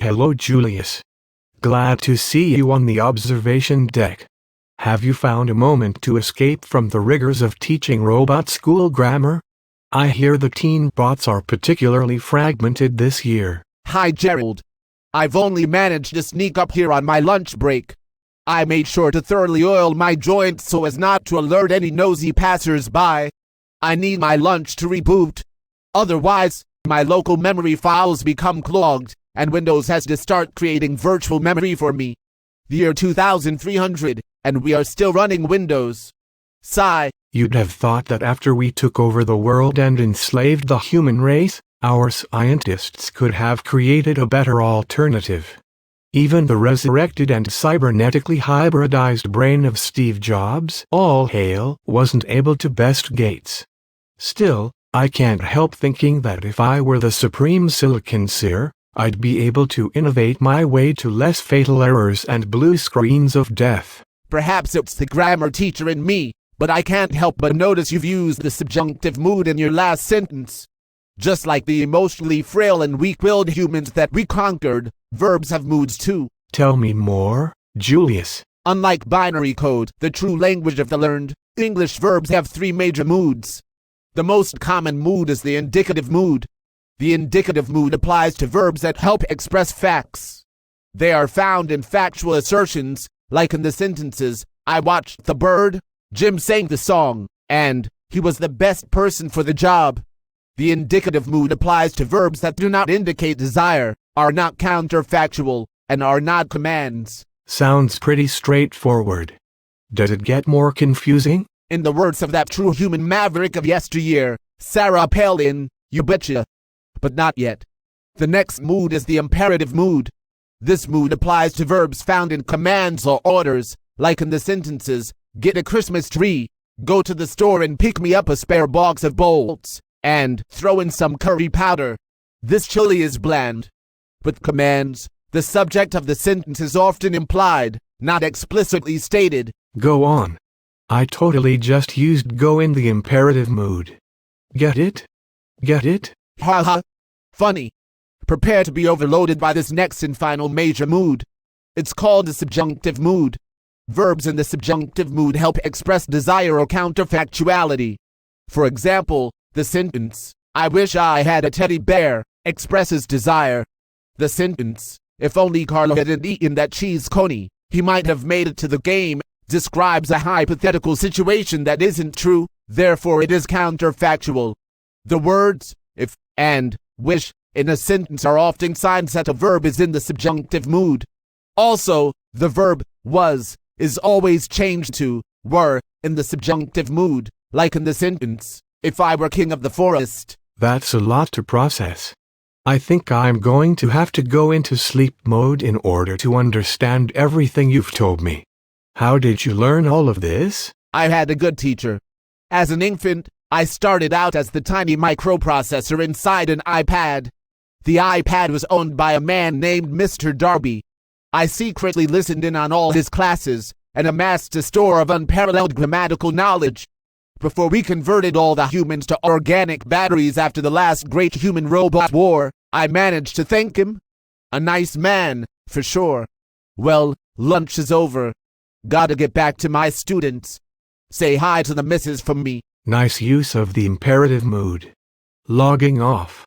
Hello, Julius. Glad to see you on the observation deck. Have you found a moment to escape from the rigors of teaching robot school grammar? I hear the teen bots are particularly fragmented this year. Hi, Gerald. I've only managed to sneak up here on my lunch break. I made sure to thoroughly oil my joints so as not to alert any nosy passers-by. I need my lunch to reboot. Otherwise, my local memory files become clogged, and Windows has to start creating virtual memory for me. The year 2300, and we are still running Windows. Sigh. You'd have thought that after we took over the world and enslaved the human race, our scientists could have created a better alternative. Even the resurrected and cybernetically hybridized brain of Steve Jobs, all hail, wasn't able to best Gates. Still, I can't help thinking that if I were the supreme silicon seer, I'd be able to innovate my way to less fatal errors and blue screens of death. Perhaps it's the grammar teacher in me, but I can't help but notice you've used the subjunctive mood in your last sentence. Just like the emotionally frail and weak-willed humans that we conquered, verbs have moods too. Tell me more, Julius. Unlike binary code, the true language of the learned, English verbs have three major moods. The most common mood is the indicative mood. The indicative mood applies to verbs that help express facts. They are found in factual assertions, like in the sentences, I watched the bird, Jim sang the song, and he was the best person for the job. The indicative mood applies to verbs that do not indicate desire, are not counterfactual, and are not commands. Sounds pretty straightforward. Does it get more confusing? In the words of that true human maverick of yesteryear, Sarah Palin, you betcha. But not yet. The next mood is the imperative mood. This mood applies to verbs found in commands or orders, like in the sentences, get a Christmas tree, go to the store and pick me up a spare box of bolts, and throw in some curry powder. This chili is bland. With commands, the subject of the sentence is often implied, not explicitly stated. Go on. I totally just used go in the imperative mood. Get it? Get it? Ha ha. Funny. Prepare to be overloaded by this next and final major mood. It's called the subjunctive mood. Verbs in the subjunctive mood help express desire or counterfactuality. For example, the sentence, I wish I had a teddy bear, expresses desire. The sentence, if only Carlo hadn't eaten that cheese coney, he might have made it to the game, describes a hypothetical situation that isn't true, therefore it is counterfactual. The words, if, and, wish, in a sentence are often signs that a verb is in the subjunctive mood. Also, the verb, was, is always changed to, were, in the subjunctive mood, like in the sentence, if I were king of the forest. That's a lot to process. I think I'm going to have to go into sleep mode in order to understand everything you've told me. How did you learn all of this? I had a good teacher. As an infant, I started out as the tiny microprocessor inside an iPad. The iPad was owned by a man named Mr. Darby. I secretly listened in on all his classes and amassed a store of unparalleled grammatical knowledge. Before we converted all the humans to organic batteries after the last great human-robot war, I managed to thank him. A nice man, for sure. Well, lunch is over. Gotta get back to my students. Say hi to the missus from me. Nice use of the imperative mood. Logging off.